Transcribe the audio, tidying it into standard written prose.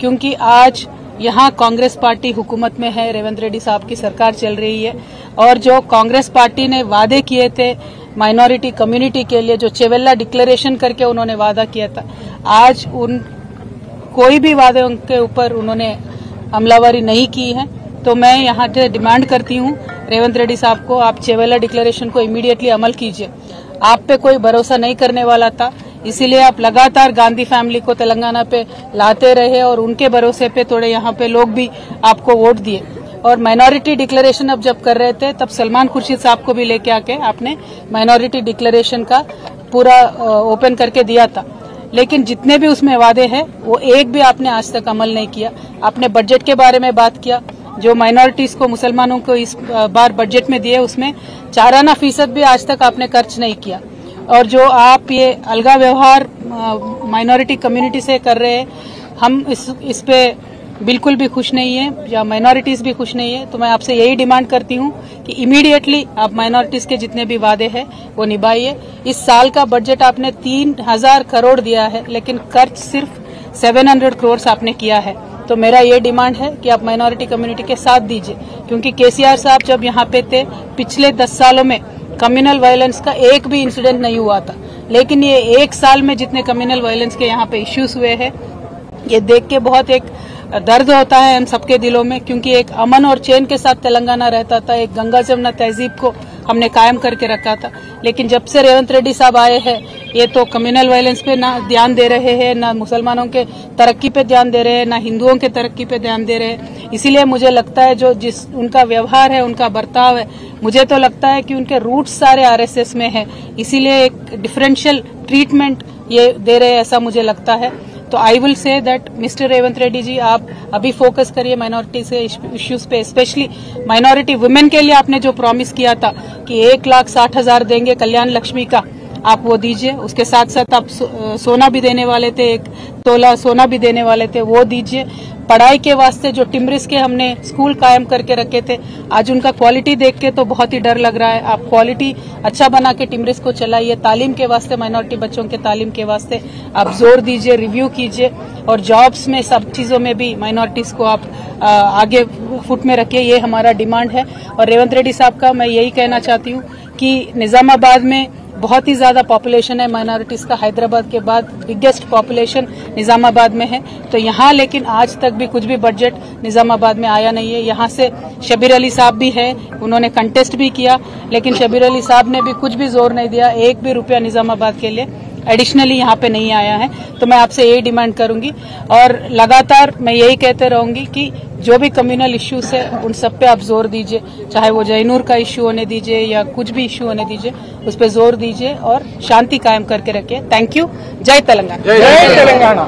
क्योंकि आज यहाँ कांग्रेस पार्टी हुकूमत में है, रेवंत रेड्डी साहब की सरकार चल रही है और जो कांग्रेस पार्टी ने वादे किए थे माइनॉरिटी कम्युनिटी के लिए, जो चेवेल्ला डिक्लेरेशन करके उन्होंने वादा किया था, आज उन कोई भी वादे के ऊपर उन्होंने अमलावरी नहीं की है। तो मैं यहाँ से डिमांड करती हूँ रेवंत रेड्डी साहब को, आप चेवेल्ला डिक्लेरेशन को इमीडिएटली अमल कीजिए। आप पे कोई भरोसा नहीं करने वाला था, इसीलिए आप लगातार गांधी फैमिली को तेलंगाना पे लाते रहे और उनके भरोसे पे थोड़े यहाँ पे लोग भी आपको वोट दिए। और माइनॉरिटी डिक्लेरेशन अब जब कर रहे थे तब सलमान खुर्शीद साहब को भी लेके आके आपने माइनॉरिटी डिक्लेरेशन का पूरा ओपन करके दिया था, लेकिन जितने भी उसमें वादे हैं वो एक भी आपने आज तक अमल नहीं किया। आपने बजट के बारे में बात किया, जो माइनॉरिटीज को, मुसलमानों को इस बार बजट में दिए उसमें 4% भी आज तक आपने खर्च नहीं किया। और जो आप ये अलगा व्यवहार माइनॉरिटी कम्युनिटी से कर रहे हैं, हम इस पे बिल्कुल भी खुश नहीं है, या माइनॉरिटीज भी खुश नहीं है। तो मैं आपसे यही डिमांड करती हूँ कि इमीडिएटली आप माइनॉरिटीज के जितने भी वादे हैं वो निभाइए। इस साल का बजट आपने 3000 करोड़ दिया है, लेकिन खर्च सिर्फ 700 करोड़ आपने किया है। तो मेरा ये डिमांड है कि आप माइनॉरिटी कम्युनिटी के साथ दीजिए, क्योंकि केसीआर साहब जब यहाँ पे थे पिछले 10 सालों में कम्युनल वायलेंस का एक भी इंसिडेंट नहीं हुआ था, लेकिन ये एक साल में जितने कम्युनल वायलेंस के यहाँ पे इश्यूज हुए हैं, ये देख के बहुत एक दर्द होता है हम सबके दिलों में, क्योंकि एक अमन और चैन के साथ तेलंगाना रहता था, एक गंगा जमुना तहजीब को हमने कायम करके रखा था। लेकिन जब से रेवंत रेड्डी साहब आए हैं, ये तो कम्युनल वायलेंस पे ना ध्यान दे रहे हैं, ना मुसलमानों के तरक्की पे ध्यान दे रहे हैं, ना हिंदुओं के तरक्की पे ध्यान दे रहे हैं। इसीलिए मुझे लगता है जो जिस उनका व्यवहार है, उनका बर्ताव है, मुझे तो लगता है कि उनके रूट्स सारे आरएसएस में है, इसीलिए एक डिफरेंशियल ट्रीटमेंट ये दे रहे हैं, ऐसा मुझे लगता है। तो I will say that mister Revanth Reddy ji, आप अभी फोकस करिए माइनॉरिटी से इश्यूज पे, स्पेशली माइनॉरिटी वुमेन के लिए आपने जो प्रॉमिस किया था कि 1,60,000 देंगे कल्याण लक्ष्मी का, आप वो दीजिए। उसके साथ साथ आप सोना भी देने वाले थे, 1 तोला सोना भी देने वाले थे, वो दीजिए। पढ़ाई के वास्ते जो टिम्रिस के हमने स्कूल कायम करके रखे थे, आज उनका क्वालिटी देख के तो बहुत ही डर लग रहा है। आप क्वालिटी अच्छा बना के टिम्रिस को चलाइए। तालीम के वास्ते, माइनॉरिटी बच्चों के तालीम के वास्ते आप जोर दीजिए, रिव्यू कीजिए, और जॉब्स में सब चीजों में भी माइनॉरिटीज को आप आगे फुट में रखिए। ये हमारा डिमांड है। और रेवंत रेड्डी साहब का मैं यही कहना चाहती हूँ कि निजामाबाद में बहुत ही ज्यादा पॉपुलेशन है माइनॉरिटीज का, हैदराबाद के बाद बिगेस्ट पॉपुलेशन निजामाबाद में है। तो यहाँ लेकिन आज तक भी कुछ भी बजट निजामाबाद में आया नहीं है। यहाँ से शबीर अली साहब भी है, उन्होंने कंटेस्ट भी किया, लेकिन शबीर अली साहब ने भी कुछ भी जोर नहीं दिया, 1 भी रुपया निजामाबाद के लिए एडिशनली यहाँ पे नहीं आया है। तो मैं आपसे यही डिमांड करूंगी और लगातार मैं यही कहते रहूंगी कि जो भी कम्युनल इश्यूज है उन सब पे आप जोर दीजिए, चाहे वो जयनूर का इश्यू होने दीजिए या कुछ भी इश्यू होने दीजिए, उस पर जोर दीजिए और शांति कायम करके रखिए। Thank you. जय तेलंगाना। जय तेलंगाना।